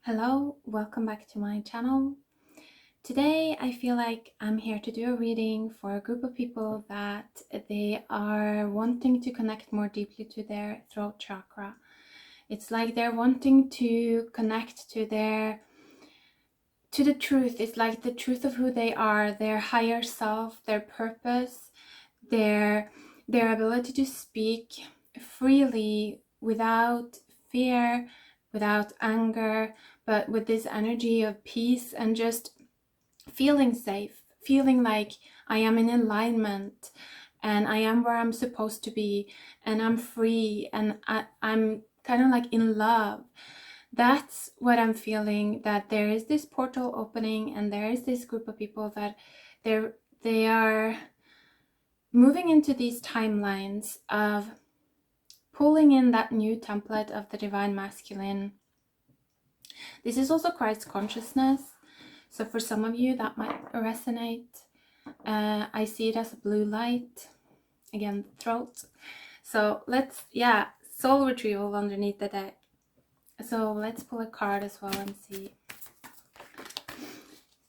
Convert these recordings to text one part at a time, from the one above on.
Hello, welcome back to my channel. Today I feel like I'm here to do a reading for a group of people that they are wanting to connect more deeply to their throat chakra. It's like they're wanting to connect to the truth. It's like the truth of who they are, their higher self, their purpose, their ability to speak freely without fear, without anger, but with this energy of peace and just feeling safe, feeling like I am in alignment and I am where I'm supposed to be and I'm free and I'm kind of like in love. That's what I'm feeling, that there is this portal opening and there is this group of people that they are moving into these timelines of pulling in that new template of the divine masculine. This is also Christ consciousness. So for some of you that might resonate. I see it as a blue light. Again, throat. So soul retrieval underneath the deck. So let's pull a card as well and see.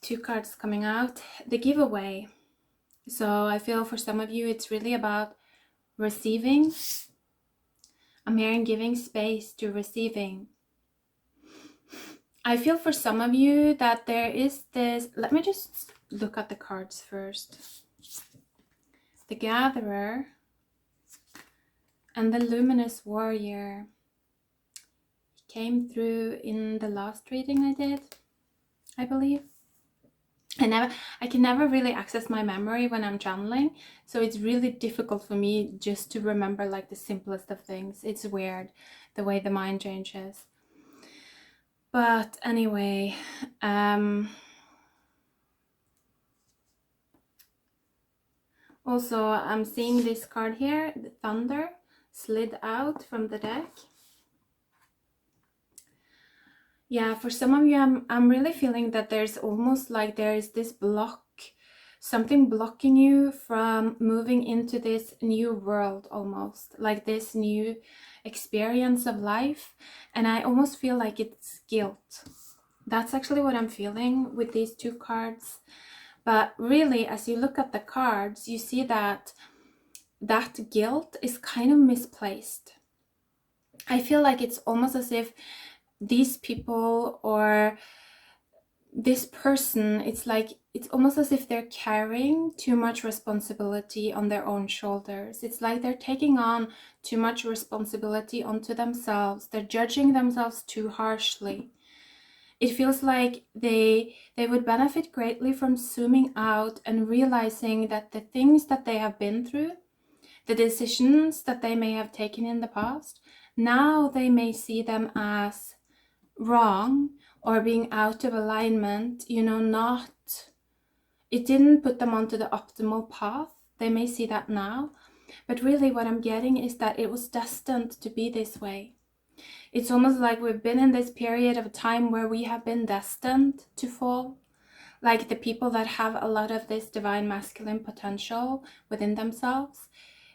Two cards coming out. The giveaway. So I feel for some of you it's really about receiving. I'm hearing giving space to receiving. I feel for some of you that there is this, let me just look at the cards first. The Gatherer and the Luminous Warrior came through in the last reading I did, I believe. I can never really access my memory when I'm channeling, so it's really difficult for me just to remember like the simplest of things. It's weird the way the mind changes. But anyway, also I'm seeing this card here, the Thunder, slid out from the deck. Yeah, for some of you, I'm really feeling that there's almost like there is this block, something blocking you from moving into this new world, almost like this new experience of life. And I almost feel like it's guilt. That's actually what I'm feeling with these two cards. But really, as you look at the cards, you see that that guilt is kind of misplaced. I feel like it's almost as if these people or this person, it's almost as if they're carrying too much responsibility on their own shoulders. It's like they're taking on too much responsibility onto themselves. They're judging themselves too harshly. It feels like they would benefit greatly from zooming out and realizing that the things that they have been through, the decisions that they may have taken in the past, now they may see them as wrong or being out of alignment, it didn't put them onto the optimal path. They may see that now, but really what I'm getting is that it was destined to be this way. It's almost like we've been in this period of time where we have been destined to fall. Like the people that have a lot of this divine masculine potential within themselves,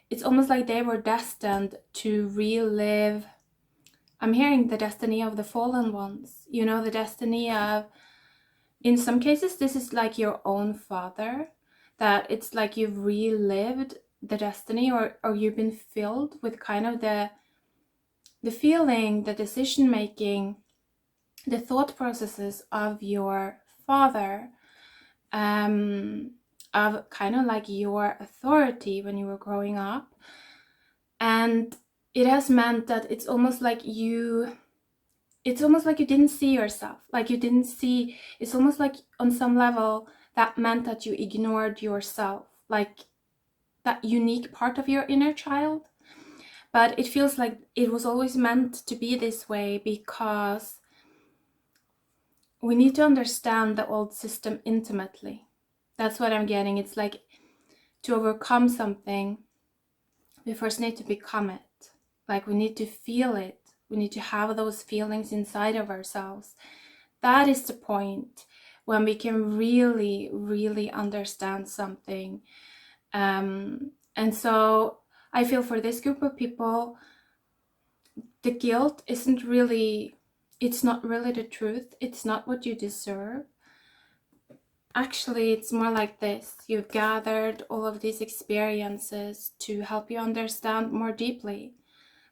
it's almost like they were destined to relive. I'm hearing the destiny of the fallen ones, the destiny of, in some cases, this is like your own father, that it's like you've relived the destiny or you've been filled with kind of the feeling, the decision making, the thought processes of your father, of kind of like your authority when you were growing up. And it has meant that it's almost like you didn't see yourself, it's almost like on some level that meant that you ignored yourself, like that unique part of your inner child. But it feels like it was always meant to be this way, because we need to understand the old system intimately. That's what I'm getting. It's like to overcome something, we first need to become it. Like we need to feel it. We need to have those feelings inside of ourselves. That is the point when we can really, really understand something. And so I feel for this group of people, the guilt isn't really, it's not really the truth. It's not what you deserve. Actually, it's more like this. You've gathered all of these experiences to help you understand more deeply,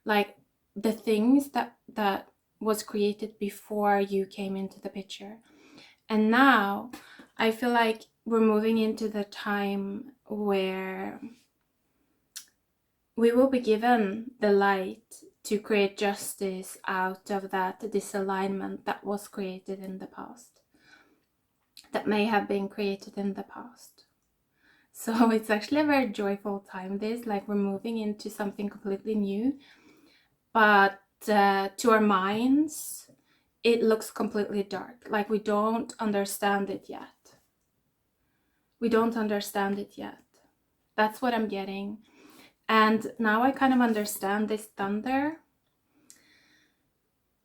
like the things that was created before you came into the picture. And now I feel like we're moving into the time where we will be given the light to create justice out of that disalignment that was created in the past, that may have been created in the past. So it's actually a very joyful time, this, like we're moving into something completely new. But to our minds, it looks completely dark, like we don't understand it yet. We don't understand it yet. That's what I'm getting. And now I kind of understand this thunder.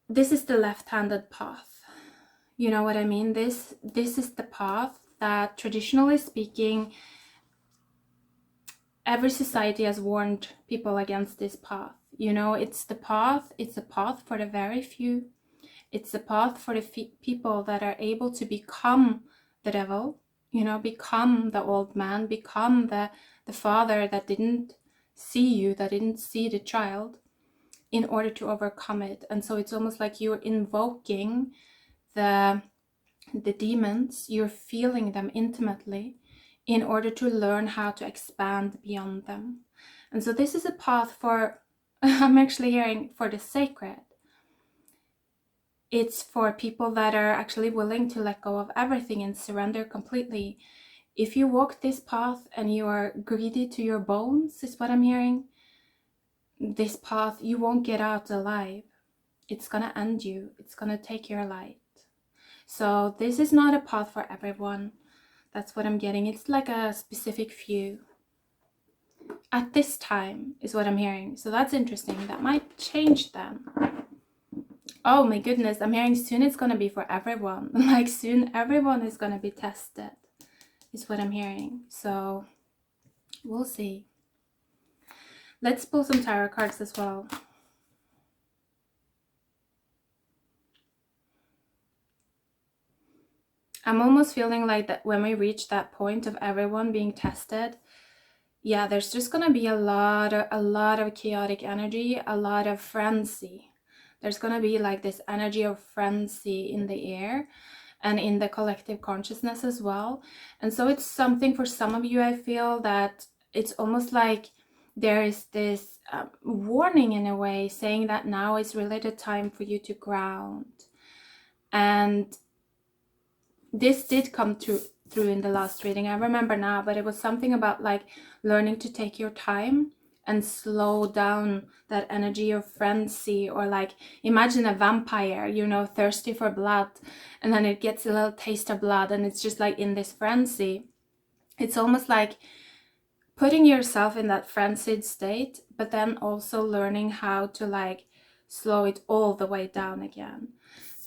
This is the left-handed path. You know what I mean? This is the path that, traditionally speaking, every society has warned people against this path. You know, it's the path, it's a path for the very few. It's a path for the people that are able to become the devil, you know, become the old man, become the father that didn't see you, that didn't see the child, in order to overcome it. And so it's almost like you're invoking the demons, you're feeling them intimately in order to learn how to expand beyond them. And so this is a path for, I'm actually hearing, for the sacred. It's for people that are actually willing to let go of everything and surrender completely. If you walk this path and you are greedy to your bones, is what I'm hearing, this path, you won't get out alive. It's gonna end you. It's gonna take your light. So this is not a path for everyone. That's what I'm getting. It's like a specific few. At this time is what I'm hearing. So that's interesting. That might change then. Oh my goodness, I'm hearing soon it's gonna be for everyone. Like soon everyone is gonna be tested, is what I'm hearing. So we'll see. Let's pull some tarot cards as well. I'm almost feeling like that when we reach that point of everyone being tested, yeah, there's just gonna be a lot of chaotic energy, a lot of frenzy. There's gonna be like this energy of frenzy in the air and in the collective consciousness as well. And so it's something for some of you, I feel that it's almost like there is this warning in a way, saying that now is really the time for you to ground. And this did come through in the last reading, I remember now, but it was something about like learning to take your time and slow down that energy of frenzy. Or like, imagine a vampire, you know, thirsty for blood, and then it gets a little taste of blood and it's just like in this frenzy. It's almost like putting yourself in that frenzied state, but then also learning how to like slow it all the way down again.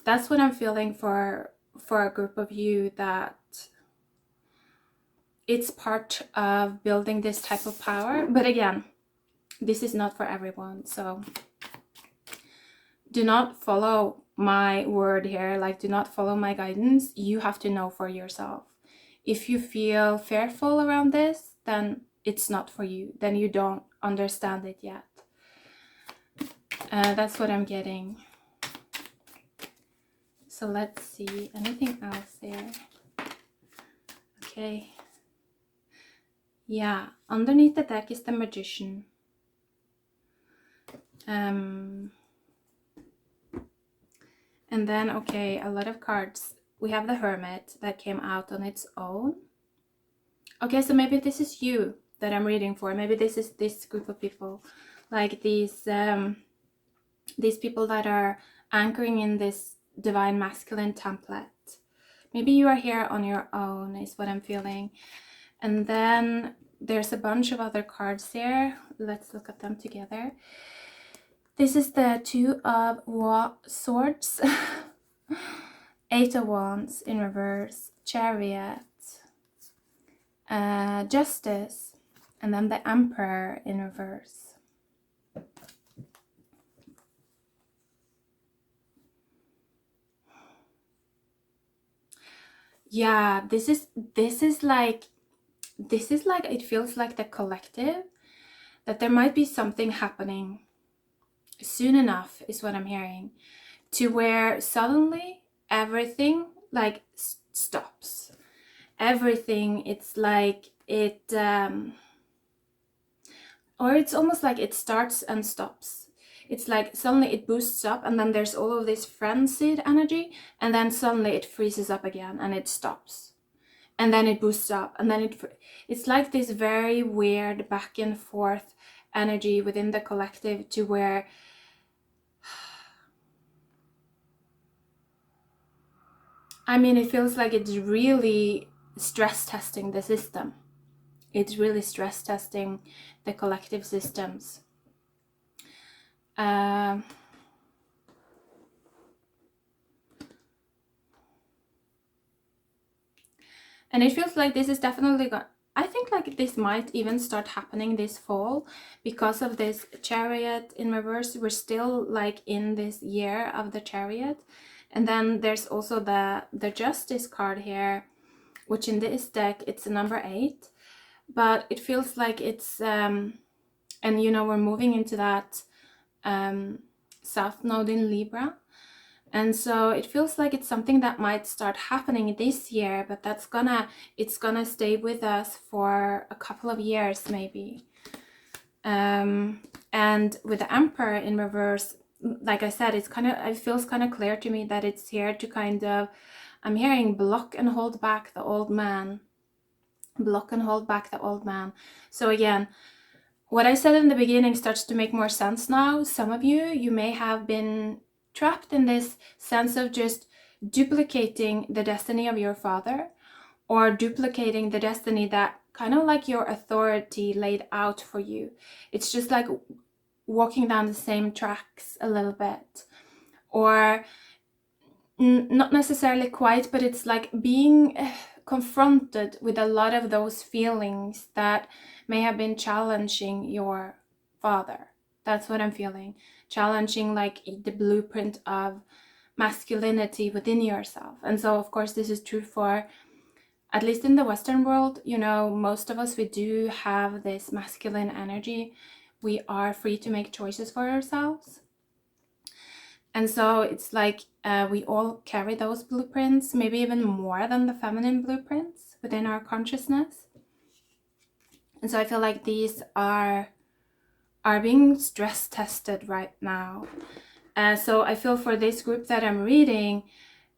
That's what I'm feeling for a group of you, that it's part of building this type of power. But again, this is not for everyone, so do not follow my word here, like do not follow my guidance. You have to know for yourself. If you feel fearful around this, then it's not for you, then you don't understand it yet. That's what I'm getting. So let's see, anything else there? Okay. Yeah, underneath the deck is the Magician. And then, okay, a lot of cards. We have the Hermit that came out on its own. Okay, so maybe this is you that I'm reading for. Maybe this is this group of people, like these people that are anchoring in this divine masculine template. Maybe you are here on your own, is what I'm feeling. And then there's a bunch of other cards here. Let's look at them together. This is the Two of Swords, Eight of Wands in reverse, Chariot, Justice, and then the Emperor in reverse. Yeah, this is like it feels like the collective, that there might be something happening soon enough, is what I'm hearing, to where suddenly everything like stops. Everything, it's like it or it's almost like it starts and stops. It's like suddenly it boosts up, and then there's all of this frenzied energy, and then suddenly it freezes up again and it stops, and then it boosts up, and then it's like this very weird back and forth energy within the collective, to where I mean, it feels like it's really stress testing the system. It's really stress testing the collective systems. Um, and it feels like this is definitely I think like this might even start happening this fall because of this Chariot in reverse. We're still like in this year of the Chariot. And then there's also the Justice card here, which in this deck, it's a number 8. But it feels like it's, and you know, we're moving into that South Node in Libra. And so it feels like it's something that might start happening this year, but it's gonna stay with us for a couple of years maybe. And with the Emperor in reverse, like I said, it feels kind of clear to me that it's here to kind of, I'm hearing block and hold back the old man. Block and hold back the old man. So again, what I said in the beginning starts to make more sense now. Some of you may have been trapped in this sense of just duplicating the destiny of your father, or duplicating the destiny that kind of like your authority laid out for you. It's just like walking down the same tracks a little bit, or not necessarily quite, but it's like being confronted with a lot of those feelings that may have been challenging your father. That's what I'm feeling. Challenging like the blueprint of masculinity within yourself. And so of course this is true for, at least in the Western world, you know, most of us, we do have this masculine energy. We are free to make choices for ourselves. And so it's like we all carry those blueprints, maybe even more than the feminine blueprints within our consciousness. And so I feel like these are being stress tested right now. So I feel for this group that I'm reading,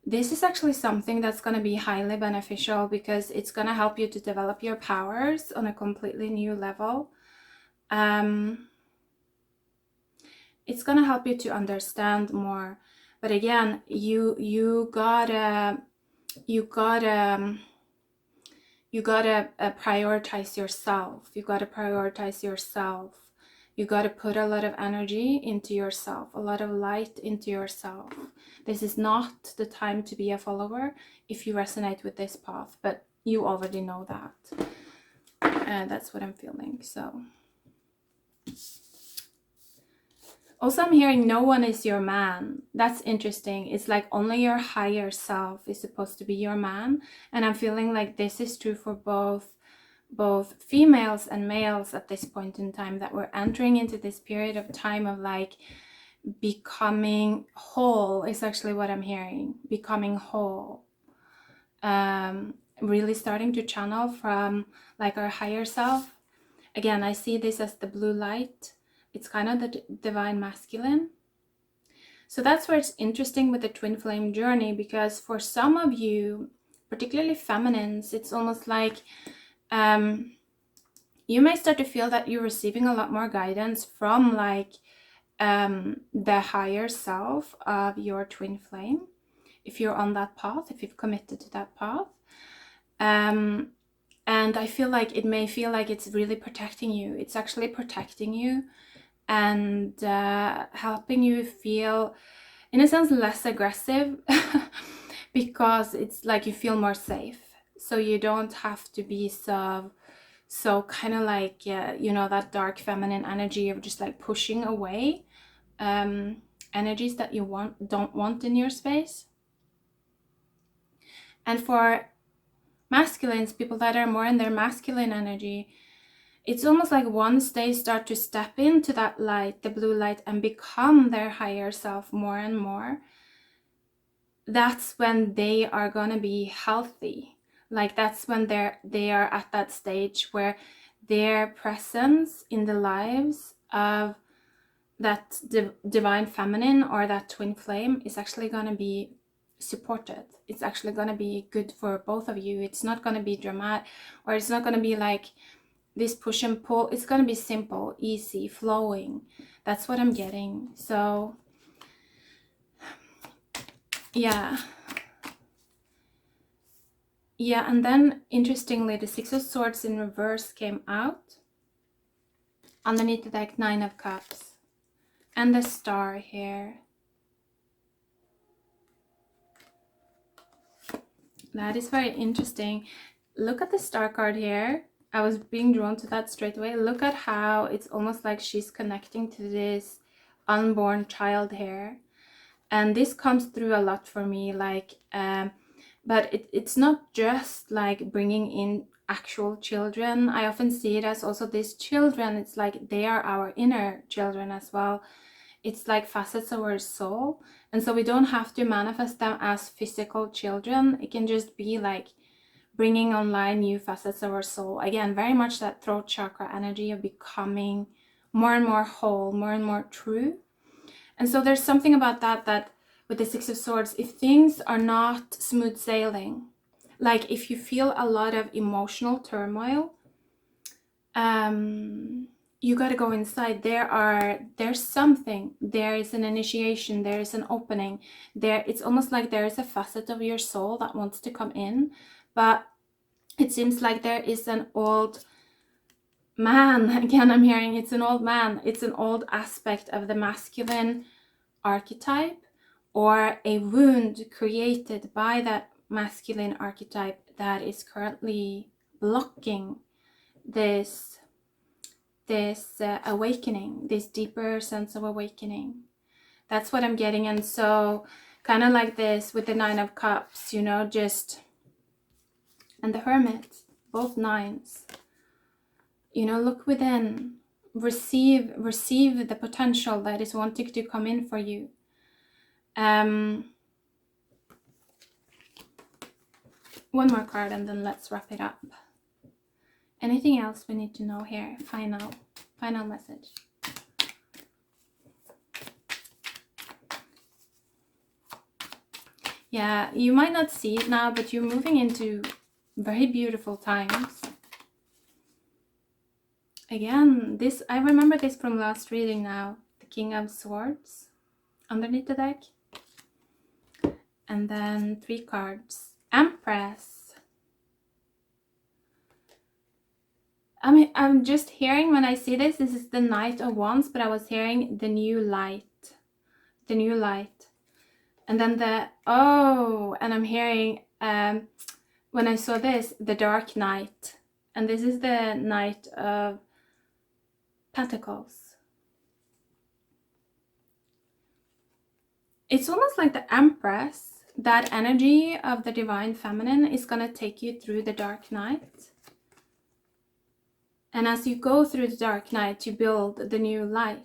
this is actually something that's going to be highly beneficial, because it's going to help you to develop your powers on a completely new level. It's going to help you to understand more. But again, you gotta prioritize yourself. You gotta prioritize yourself. You gotta put a lot of energy into yourself, a lot of light into yourself. This is not the time to be a follower if you resonate with this path, but you already know that. And that's what I'm feeling. So also I'm hearing no one is your man. That's interesting. It's like only your higher self is supposed to be your man. And I'm feeling like this is true for both females and males at this point in time, that we're entering into this period of time of like becoming whole, is actually what I'm hearing. Becoming whole. Really starting to channel from like our higher self. Again, I see this as the blue light. It's kind of the divine masculine. So that's where it's interesting with the twin flame journey, because for some of you, particularly feminines, it's almost like you may start to feel that you're receiving a lot more guidance from like the higher self of your twin flame, if you're on that path, if you've committed to that path. And I feel like it may feel like it's really protecting you. It's actually protecting you and helping you feel, in a sense, less aggressive because it's like you feel more safe. So you don't have to be so kind of like, you know, that dark feminine energy of just like pushing away energies that you don't want in your space. And for masculines, people that are more in their masculine energy, it's almost like once they start to step into that light, the blue light, and become their higher self more and more, that's when they are going to be healthy. Like that's when they are at that stage where their presence in the lives of that divine feminine or that twin flame is actually going to be supported. It's actually going to be good for both of you. It's not going to be dramatic, or it's not going to be like this push and pull. It's going to be simple, easy, flowing. That's what I'm getting. So yeah, and then interestingly, the Six of Swords in reverse came out. Underneath the deck, Nine of Cups. And the star here. That is very interesting. Look at the star card here. I was being drawn to that straight away. Look at how it's almost like she's connecting to this unborn child here. And this comes through a lot for me, like but it's not just like bringing in actual children. I often see it as also these children, it's like they are our inner children as well. It's like facets of our soul, and so we don't have to manifest them as physical children. It can just be like bringing online new facets of our soul. Again, very much that throat chakra energy of becoming more and more whole, more and more true. And so there's something about that with the Six of Swords, if things are not smooth sailing, like if you feel a lot of emotional turmoil, you got to go inside. There's something, there is an initiation, there is an opening there. It's almost like there is a facet of your soul that wants to come in, but it seems like there is an old man. Again, I'm hearing it's an old man. It's an old aspect of the masculine archetype, or a wound created by that masculine archetype that is currently blocking this awakening, this deeper sense of awakening. That's what I'm getting. And so kind of like this with the Nine of Cups, you know, just, and the Hermit, both nines, you know, look within, receive the potential that is wanting to come in for you. One more card and then let's wrap it up. Anything else we need to know here? Final message. Yeah, you might not see it now, but you're moving into very beautiful times. Again, this, I remember this from last reading now. The King of Swords underneath the deck. And then 3 cards. Empress. I mean, I'm just hearing when I see this is the Knight of Wands, but I was hearing the new light. The new light. And then and I'm hearing, when I saw this, the Dark Knight. And this is the Knight of Pentacles. It's almost like the Empress. That energy of the divine feminine is going to take you through the dark night. And as you go through the dark night, you build the new light.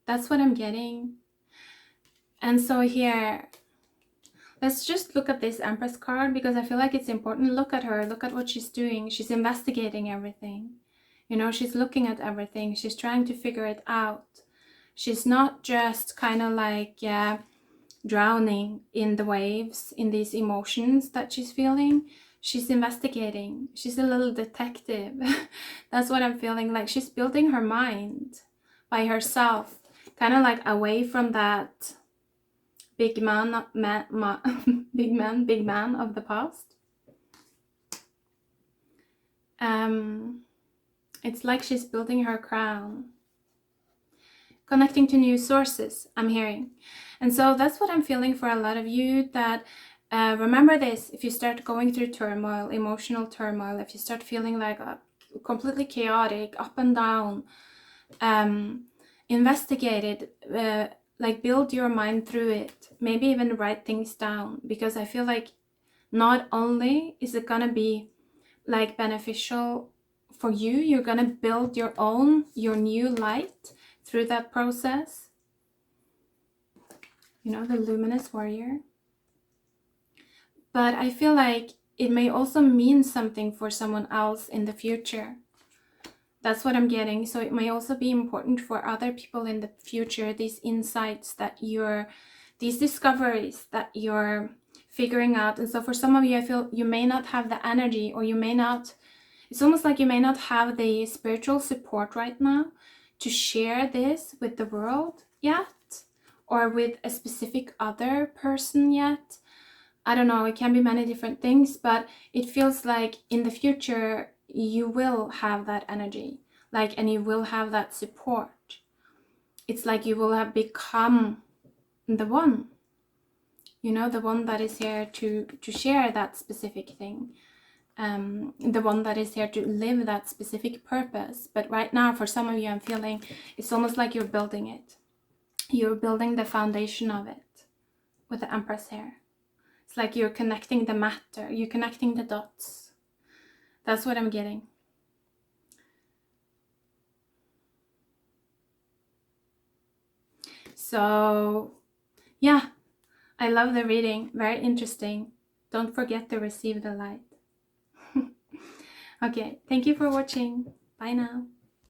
That's what I'm getting. And so here, let's just look at this Empress card, because I feel like it's important. Look at her. Look at what she's doing. She's investigating everything. You know, she's looking at everything. She's trying to figure it out. She's not just kind of like, drowning in the waves, in these emotions that she's feeling. She's investigating. She's a little detective. That's what I'm feeling like. She's building her mind by herself, kind of like away from that big man of the past. It's like she's building her crown, connecting to new sources, I'm hearing. And so that's what I'm feeling for a lot of you, that remember this, if you start going through turmoil, emotional turmoil, if you start feeling like completely chaotic, up and down, investigate it, like build your mind through it, maybe even write things down, because I feel like not only is it gonna be like beneficial for you, you're gonna build your new light through that process. You know, the luminous warrior. But I feel like it may also mean something for someone else in the future. That's what I'm getting. So it may also be important for other people in the future, these insights that these discoveries that you're figuring out. And so for some of you, I feel you may not have the energy, or you may not, it's almost like you may not have the spiritual support right now to share this with the world yet, or with a specific other person yet. I don't know, it can be many different things, but it feels like in the future you will have that energy, like, and you will have that support. It's like you will have become the one, you know, the one that is here to share that specific thing, the one that is here to live that specific purpose. But right now, for some of you, I'm feeling it's almost like you're building it. You're building the foundation of it with the Empress here. It's like you're connecting the matter, you're connecting the dots. That's what I'm getting. So, yeah, I love the reading. Very interesting. Don't forget to receive the light. Okay, thank you for watching. Bye now.